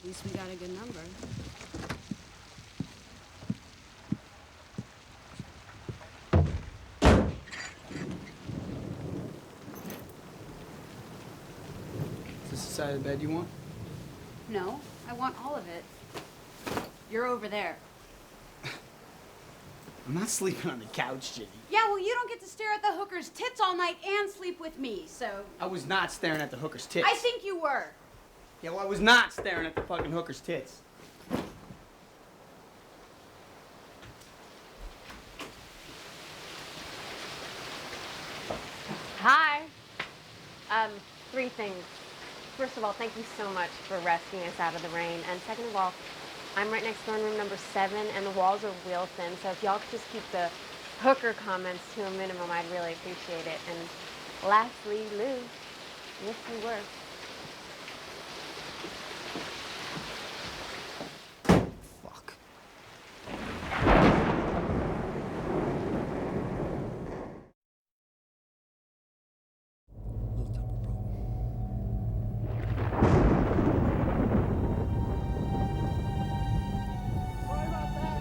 least we got a good number. Is this the side of the bed you want? No, I want all of it. You're over there. I'm not sleeping on the couch, Jenny. Yeah, well, you don't get to stare at the hooker's tits all night and sleep with me, so... I was not staring at the hooker's tits. I think you were. Yeah, well, I was not staring at the fucking hooker's tits. Hi. Three things. First of all, thank you so much for rescuing us out of the rain. And second of all, I'm right next door in room number 7, and the walls are real thin, so if y'all could just keep the hooker comments to a minimum, I'd really appreciate it. And lastly, Lou, yes, you were. Fuck. Little temper problem. Sorry about that.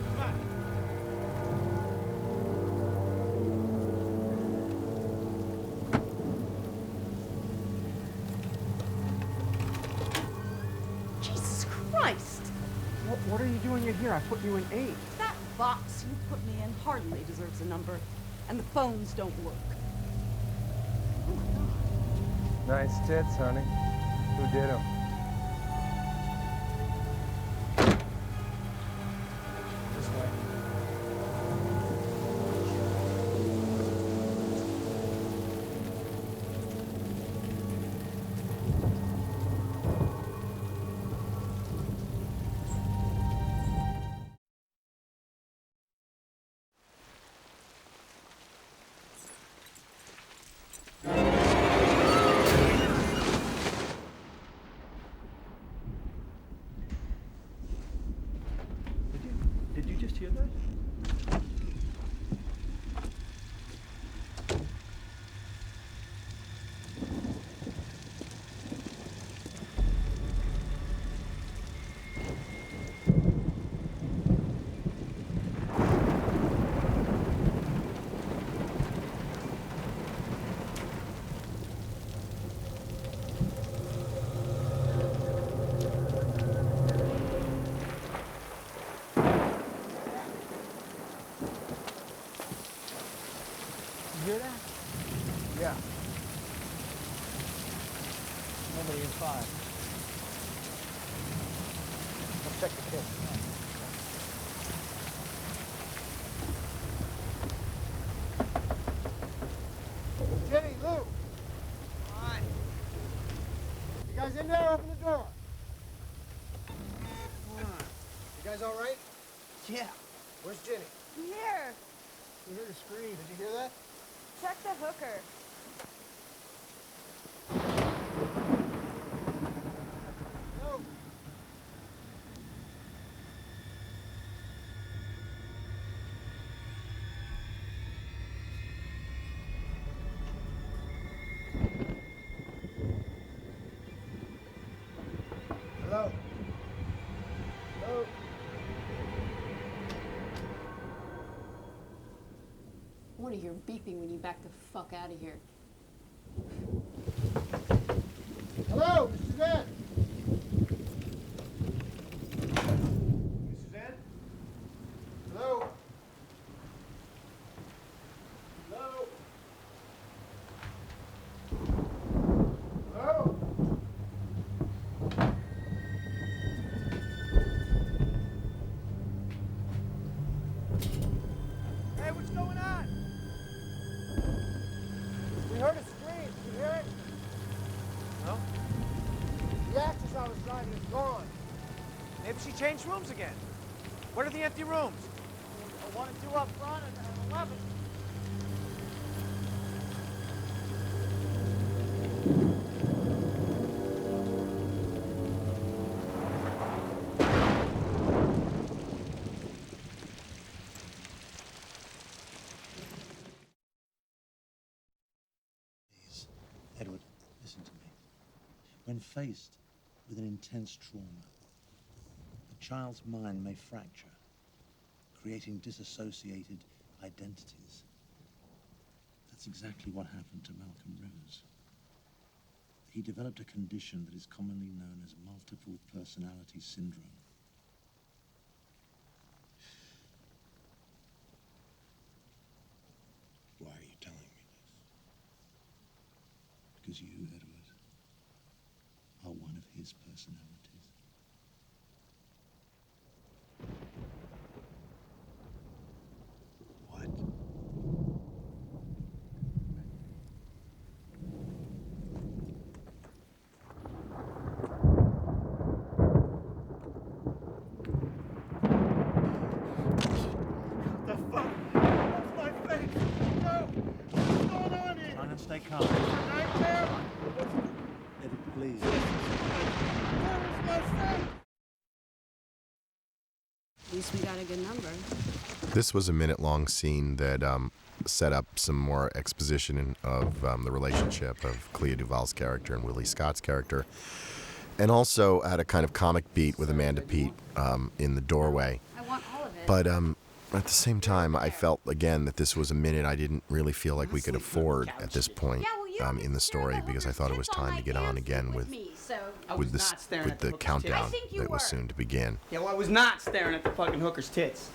Come on. Jesus Christ! What are you doing in here? I put you in 8. That box you put me in hardly deserves a number. And the phones don't work. Oh my God. Nice tits, honey. Who did them? This way. Did you just hear that? You hear that? Yeah. Nobody inside. Let's check the kit. Jenny, Lou. Hi. You guys in there? Open the door. You guys all right? Yeah. Where's Jenny? Here, You heard her scream. Did you hear that? check the hooker. No. Hello? Hello? I want to hear beeping when you back the fuck out of here. Hello, Mr. Suzanne? Suzanne? Hello? Hello? Hello? Hey, what's going on? We heard a scream. Did you hear it? No? The actress I was driving is gone. Maybe she changed rooms again. What are the empty rooms? 1 and 2 up front and 11. Edward, listen to me. When faced with an intense trauma, a child's mind may fracture, creating disassociated identities. That's exactly what happened to Malcolm Rivers. He developed a condition that is commonly known as multiple personality syndrome. Why are you telling me this? Because you, Edward, are one of his personalities. What? The fuck? That's my face! No! What's going on here? Try and stay calm. Nightmare? Edward, please. Where is my face? At least we got a good number. This was a minute-long scene that set up some more exposition of the relationship of Clea Duvall's character and Willie Scott's character, and also had a kind of comic beat with Amanda Peet in the doorway. I want all of it. But at the same time, I felt, again, that this was a minute I didn't really feel like we could afford at this point in the story, because I thought it was time to get on again with the countdown that was soon to begin. Yeah, well, I was not staring at the fucking hooker's tits.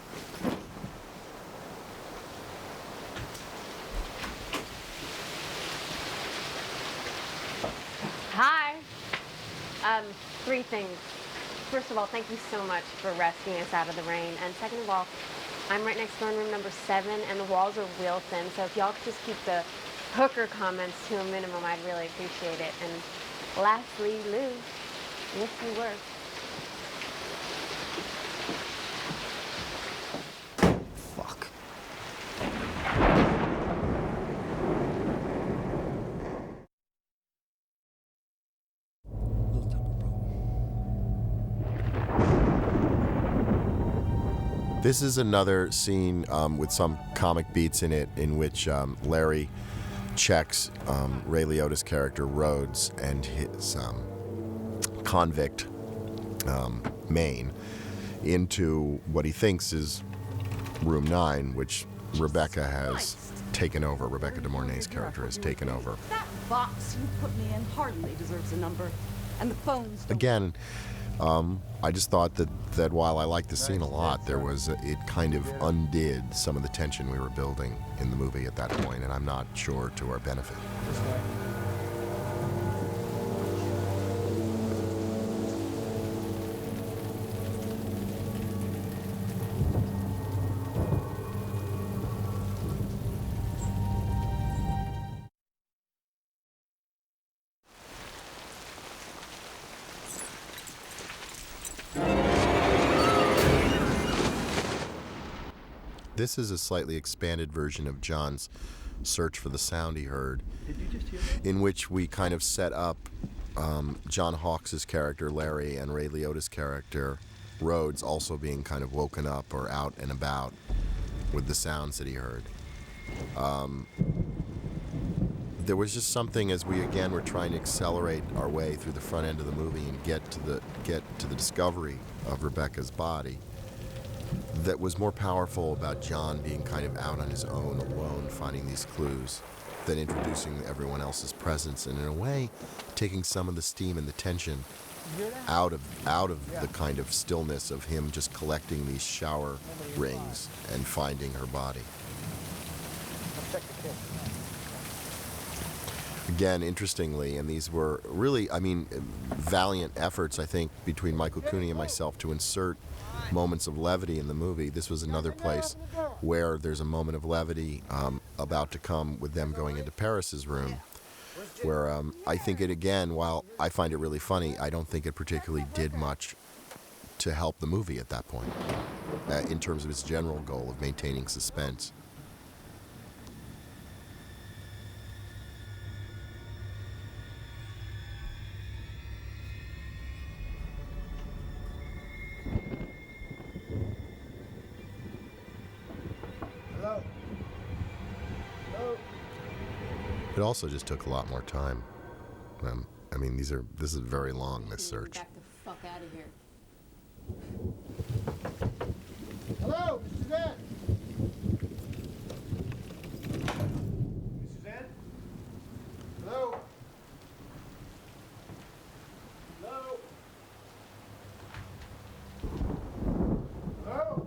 Hi. Three things. First of all, thank you so much for rescuing us out of the rain. And second of all, I'm right next door in room number 7, and the walls are real thin. So if y'all could just keep the hooker comments to a minimum, I'd really appreciate it. And lastly, Lou, yes, you were. Fuck. Little temper problem. This is another scene with some comic beats in it, in which Larry checks Ray Liotta's character Rhodes and his convict Maine into what he thinks is room 9, which Rebecca has taken over. Rebecca De Mornay's character has taken over. That box you put me in hardly deserves a number, and the phones don't Again, I just thought that while I liked the scene a lot, it kind of undid some of the tension we were building in the movie at that point, and I'm not sure to our benefit. This is a slightly expanded version of John's search for the sound he heard, in which we kind of set up John Hawkes' character Larry and Ray Liotta's character Rhodes also being kind of woken up or out and about with the sounds that he heard. There was just something, as we again were trying to accelerate our way through the front end of the movie and get to the discovery of Rebecca's body, that was more powerful about John being kind of out on his own, alone, finding these clues, than introducing everyone else's presence, and in a way, taking some of the steam and the tension out of the kind of stillness of him just collecting these shower rings and finding her body. Again, interestingly, and these were really, valiant efforts, I think, between Michael Cooney and myself to insert moments of levity in the movie. This was another place where there's a moment of levity about to come with them going into Paris's room, where I think it, again, while I find it really funny, I don't think it particularly did much to help the movie at that point, in terms of its general goal of maintaining suspense. It also just took a lot more time. I mean, this is very long, this search. Back the fuck out of here. Hello, Mrs. Suzanne. Miss Suzanne? Hello? Hello? Hello?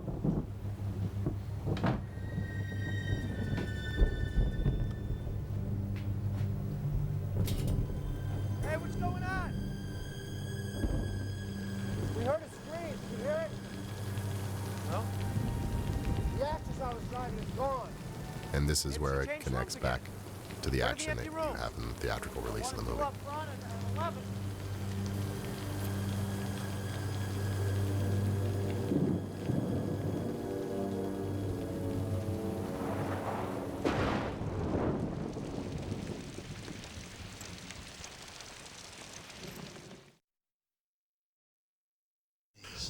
Hey, what's going on? We heard a scream. Did you hear it? No? The actress I was driving is gone. And this is Maybe where she it changed connects rooms again. back to the Where are the action that empty you rooms? have in the theatrical release of the One or movie. two up front and 11.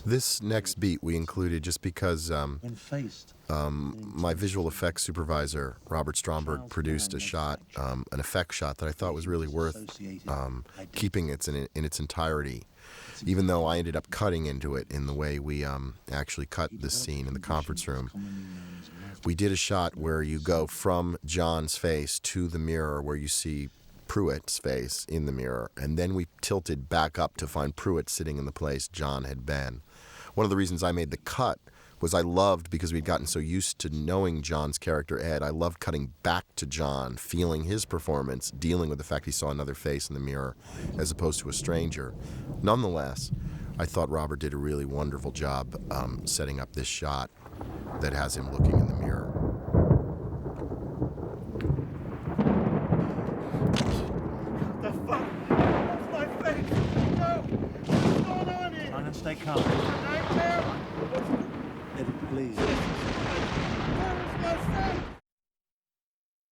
This next beat we included just because When faced, my visual effects supervisor, Robert Stromberg, produced a shot, an effect shot that I thought was really worth keeping it in its entirety, even though I ended up cutting into it in the way we actually cut this scene in the conference room. We did a shot where you go from John's face to the mirror where you see Pruitt's face in the mirror, and then we tilted back up to find Pruitt sitting in the place John had been. One of the reasons I made the cut was I loved, because we'd gotten so used to knowing John's character Ed, I loved cutting back to John, feeling his performance, dealing with the fact he saw another face in the mirror as opposed to a stranger. Nonetheless, I thought Robert did a really wonderful job setting up this shot that has him looking in the mirror. The fuck? That's my face. No. What's going on here? trying to stay calm. Nightmare? Let it please.